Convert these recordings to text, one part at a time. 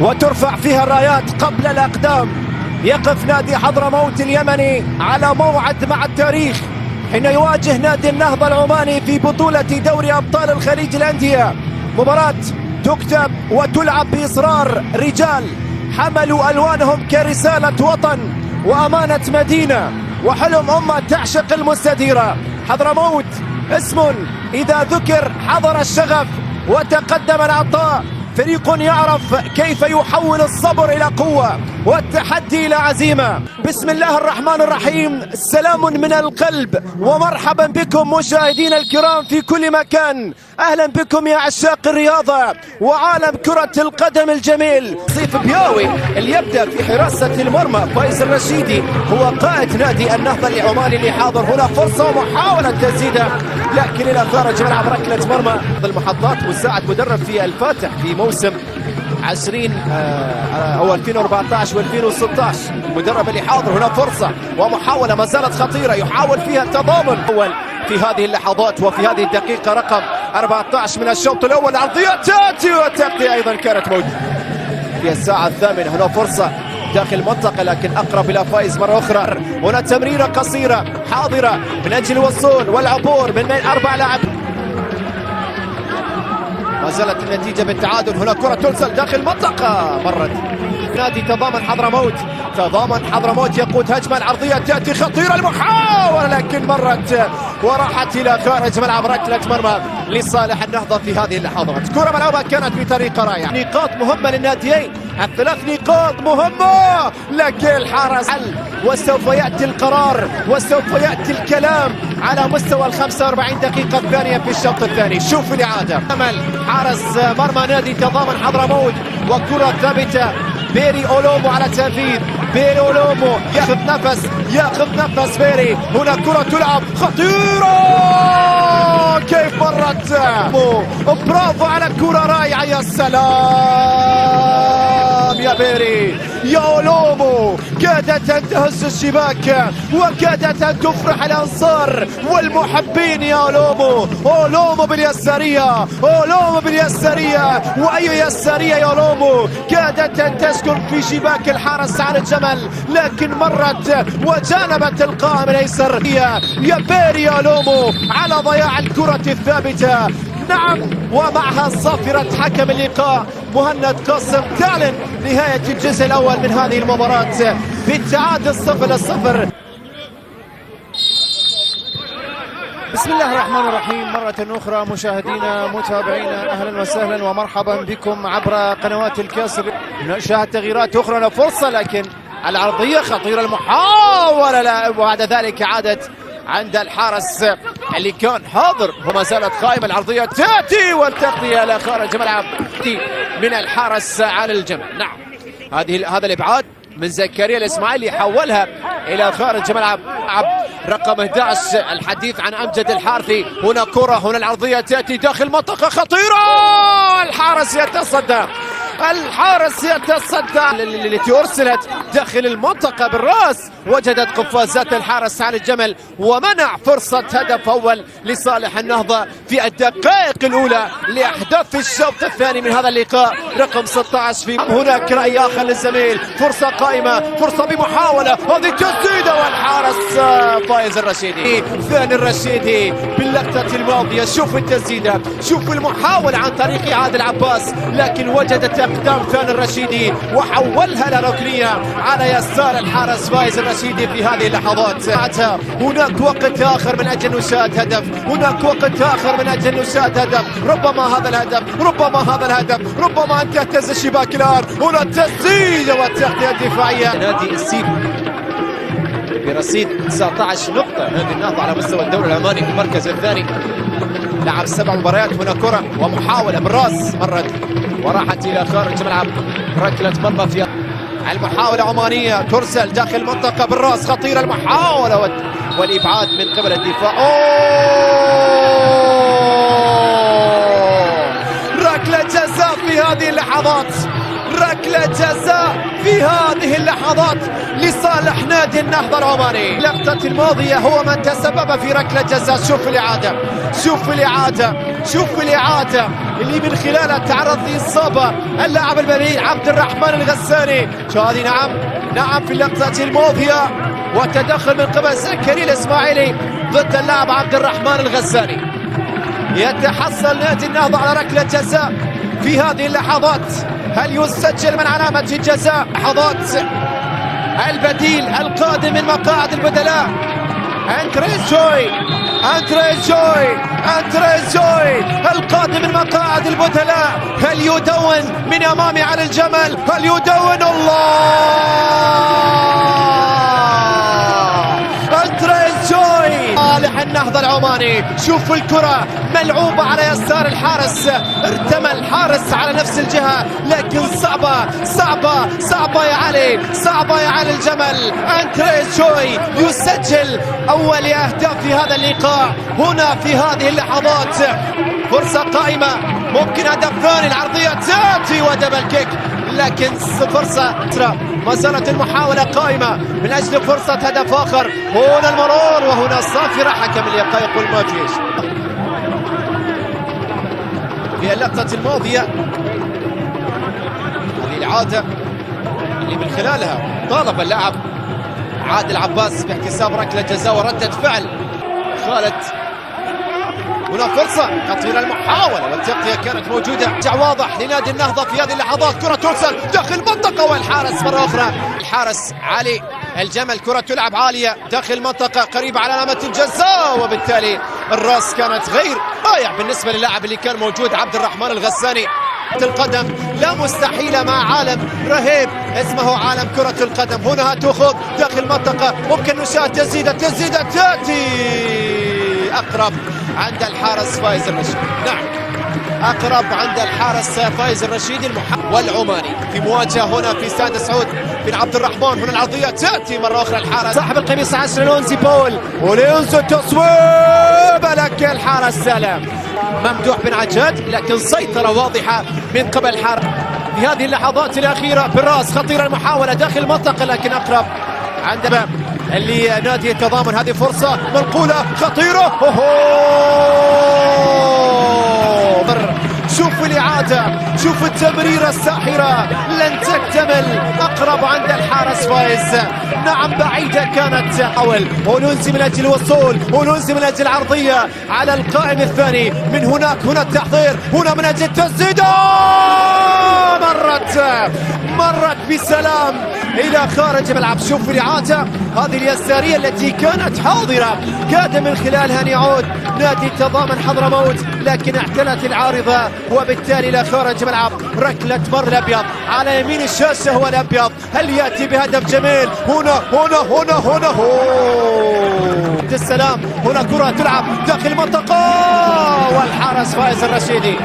وترفع فيها الرايات قبل الأقدام. يقف نادي حضرموت اليمني على موعد مع التاريخ حين يواجه نادي النهضة العماني في بطولة دوري أبطال الخليج الأندية. مباراة تكتب وتلعب بإصرار رجال حملوا ألوانهم كرسالة وطن وأمانة مدينة وحلم أمة تعشق المستديرة. حضرموت اسم إذا ذكر حضر الشغف وتقدم العطاء، فريق يعرف كيف يحول الصبر إلى قوة والتحدي إلى عزيمة. بسم الله الرحمن الرحيم، سلام من القلب ومرحبا بكم مشاهدينا الكرام في كل مكان. أهلا بكم يا عشاق الرياضة وعالم كرة القدم الجميل. صيف بياوي اللي يبدأ في حراسة المرمى. فايز الرشيدي هو قائد نادي النهضة العماني اللي حاضر هنا. فرصة ومحاولة تسديدة لكن إلى خارج ملعب ركلة مرمى. المحطات مساعد مدرب في الفاتح في موسم 20 او 2014 و2016. المدرب اللي حاضر هنا. فرصة ومحاولة ما زالت خطيرة يحاول فيها التضامن اول في هذه اللحظات وفي هذه الدقيقة رقم 14 من الشوط الأول. عرضية تأتي والتغطية أيضا كانت موجودة في الساعة الثامنة. هنا فرصة داخل المنطقة لكن أقرب إلى فايز مرة أخرى. هنا تمريرة قصيرة حاضرة من أجل الوصول والعبور من بين 4 لاعب. ما زالت النتيجة بالتعادل. هنا كرة ترسل داخل المنطقة مرت نادي تضامن حضرموت. تضامن حضرموت يقود هجمة. العرضية تأتي خطيرة المحاولة لكن مرت وراحت إلى خارج ملعب ركلة مرمى لصالح النهضة في هذه اللحظات. كرة ملعوبة كانت بطريقة رائعة. نقاط مهمة للناديين، الثلاث نقاط مهمة لكن الحارس حل وسوف يأتي القرار وسوف يأتي الكلام على مستوى 45 دقيقة الثانية في الشوط الثاني. شوف الإعادة. أمل حارس مرمى نادي تضامن حضرموت وكرة ثابتة. بيري أولومو على تنفيذ. بيري أولومو ياخذ نفس بيري. هنا كرة تلعب خطيرة كيف مرت. برافو على كرة رائعة. يا سلام يا بيري يا أولومو. كادت أن تهز الشباك وكادت أن تفرح الأنصار والمحبين. يا أولومو باليسارية. أولومو باليسارية. وأي يسارية يا أولومو. كادت أن تسكن في شباك الحارس على الجمل لكن مرت وجانبت القائم الأيسر. يا بيري يا أولومو على ضياع الكرة الثابتة. نعم ومعها صافرة حكم اللقاء مهند قاسم تعلن نهاية الجزء الأول من هذه المباراة بالتعادل 0-0. بسم الله الرحمن الرحيم. مرة أخرى مشاهدينا متابعينا أهلا وسهلا ومرحبا بكم عبر قنوات الكاس. نشاهد تغييرات أخرى. فرصة لكن العرضية خطيرة المحاولة لا وبعد ذلك عادت عند الحارس اللي كان حاضر وما زالت قائمة. العرضية تأتي والتغطية إلى خارج ملعب من الحارس على الجمل. نعم هذا الإبعاد من زكريا الإسماعيلي حولها إلى خارج ملعب رقم 11. الحديث عن أمجد الحارثي. هنا كرة. هنا العرضية تأتي داخل منطقة خطيرة. الحارس يتصدى التي أرسلت داخل المنطقة بالرأس. وجدت قفازات الحارس على الجمل ومنع فرصة هدف أول لصالح النهضة في الدقائق الأولى لأحداث الشوط الثاني من هذا اللقاء رقم 16. في هناك رأي آخر للزميل. فرصة قائمة. فرصة بمحاولة. هذه تسديدة والحارس فايز الرشيدي. ثاني الرشيدي باللقطة الماضية. شوف التسديدة. شوف المحاولة عن طريق عادل العباس لكن وجدت أقدام ثاني الرشيدي وحولها لركنية على يسار الحارس فايز الرشيدي في هذه اللحظات. هناك وقت آخر من أجل نشاهد هدف. هناك وقت آخر من أجل نشاهد هدف. ربما هذا الهدف. ربما أن تهتز الشباك الآن. هنا التسديد والتغطية الدفاعية. نادي السيب برصيد 19 نقطة. نادي النهضة على مستوى الدوري العماني في المركز الثاني. لعب 7 مباريات. هنا كرة ومحاولة بالراس مرت وراحت إلى خارج ملعب ركلة مرمى. في المحاولة عمانية ترسل داخل المنطقة بالراس. خطيرة المحاولة والإبعاد من قبل الدفاع. ركلة جزاء في هذه اللحظات. ركلة جزاء في هذه اللحظات لصالح نادي النهضة العماني. اللقطة الماضية هو من تسبب في ركلة جزاء. شوف الإعادة، شوف الإعادة، شوف الإعادة اللي من خلالها تعرض لإصابة اللاعب البديل عبد الرحمن الغساني. هذه نعم في اللقطة الماضية، وتدخل من قبل زكريا الإسماعيلي ضد اللاعب عبد الرحمن الغساني. يتحصل نادي النهضة على ركلة جزاء في هذه اللحظات. هل يسجل من علامة الجزاء؟ لحظات البديل القادم من مقاعد البدلاء أندريس جوي القادم من مقاعد البدلاء. هل يدون من أمامي على الجمل؟ هل يدون؟ الله، أندريس جوي صالح النهضة العماني. شوف الكرة ملعوبة على يسار الحارس، ارتمى الحارس على نفس الجهة، لكن صعبة يا علي، صعبة يا علي الجمل. أندريس جوي يسجل أول أهداف في هذا اللقاء. هنا في هذه اللحظات فرصة قائمة، ممكن هدف ثاني. العرضية تأتي ودبل كيك، لكن فرصة ما زالت المحاولة قائمة من أجل فرصة هدف آخر. هنا المرور وهنا صافرة، حكم اللقاء يقول ما فيش. في اللقطة الماضية هذه الإعادة اللي من خلالها طالب اللاعب عادل عباس باحتساب ركلة جزاء وردة فعل خالد. هنا فرصة خطيرة، المحاولة والتغطية كانت موجودة. واضح لنادي النهضة في هذه اللحظات. كرة ترسل داخل المنطقة والحارس مرة أخرى، الحارس علي الجمل. كرة تلعب عالية داخل المنطقة قريبة على علامة الجزاء، وبالتالي الراس كانت غير ضايع بالنسبة للاعب اللي كان موجود عبد الرحمن الغساني. القدم لا مستحيلة مع عالم رهيب اسمه عالم كرة القدم. هنا تأخذ داخل المنطقة، ممكن نشاهد تسديدة تأتي أقرب عند الحارس فايز الرشيدي. نعم أقرب عند الحارس فايز الرشيدي والعماني في مواجهة هنا في استاد سعود بن عبد الرحمن. هنا العرضية تأتي مرة أخرى، الحارس صاحب القميص 10 لونزي بول، ولينزو تصويب، لكن الحارس سلام ممدوح بن عجاد، لكن سيطرة واضحة من قبل الحارس في هذه اللحظات الأخيرة. بالراس خطيرة المحاولة داخل المنطقة، لكن أقرب عند باب اللي نادي التضامن. هذه فرصة منقولة خطيرة، شوف الإعادة، شوف التمريرة الساحرة لن تكتمل. أقرب عند الحارس فايز، نعم بعيدة كانت. حاول هولونزي من أجل الوصول، هولونزي من أجل العرضية على القائم الثاني من هناك. هنا التحضير، هنا من أجل التسديد، مرت بسلام إلى خارج الملعب. شوف الإعادة هذه اليسارية التي كانت حاضرة، كاد من خلالها أن يعود نادي التضامن حضرموت، لكن اعتلت العارضة وبالتالي إلى خارج الملعب. ركلة مر الأبيض على يمين الشاشة هو الأبيض. هل يأتي بهدف جميل؟ هنا السلام. هنا كرة تلعب داخل المنطقة والحارس فايز الرشيدي.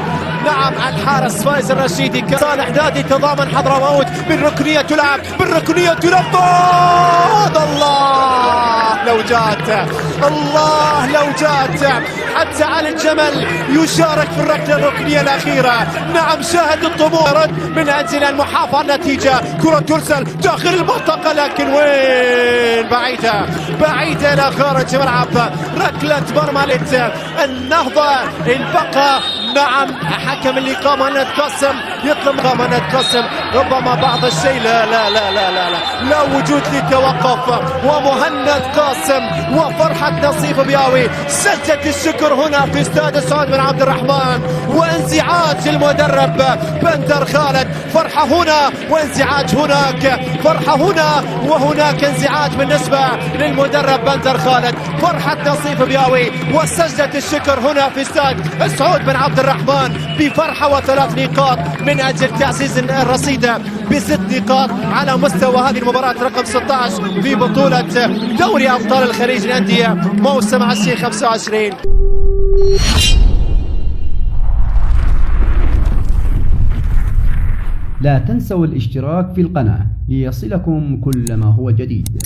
نعم الحارس فايز الرشيدي كصالح نادي تضامن حضرموت. بالركنية تلعب، بالركنية تنفذ. الله لو جات حتى على الجمل يشارك في الركلة الركنية الأخيرة. نعم شاهد الطموح من أجل المحافظة على النتيجة. كرة ترسل داخل المنطقة، لكن وين؟ بعيدة إلى خارج الملعب. ركلة مرمى النهضة البقاء. نعم حكم الإقامة مهند قاسم يطلب مهند قاسم ربما بعض الشيء. لا وجود للتوقف. ومهند قاسم وفرحة نصيف بياوي، سجدة الشكر هنا في استاد سعود بن عبد الرحمن، وانزعاج المدرب بندر خالد. فرحة هنا وانزعاج هناك، فرحة هنا وهناك انزعاج بالنسبة للمدرب بندر خالد. فرحة نصيف بياوي وسجدة الشكر هنا في استاد سعود بن عبد الرحمن بفرحة و3 نقاط من أجل تعزيز الرصيد ب6 نقاط على مستوى هذه المباراة رقم 16 في بطولة دوري أبطال الخليج للأندية موسم 2025. لا تنسوا الاشتراك في القناة ليصلكم كل ما هو جديد.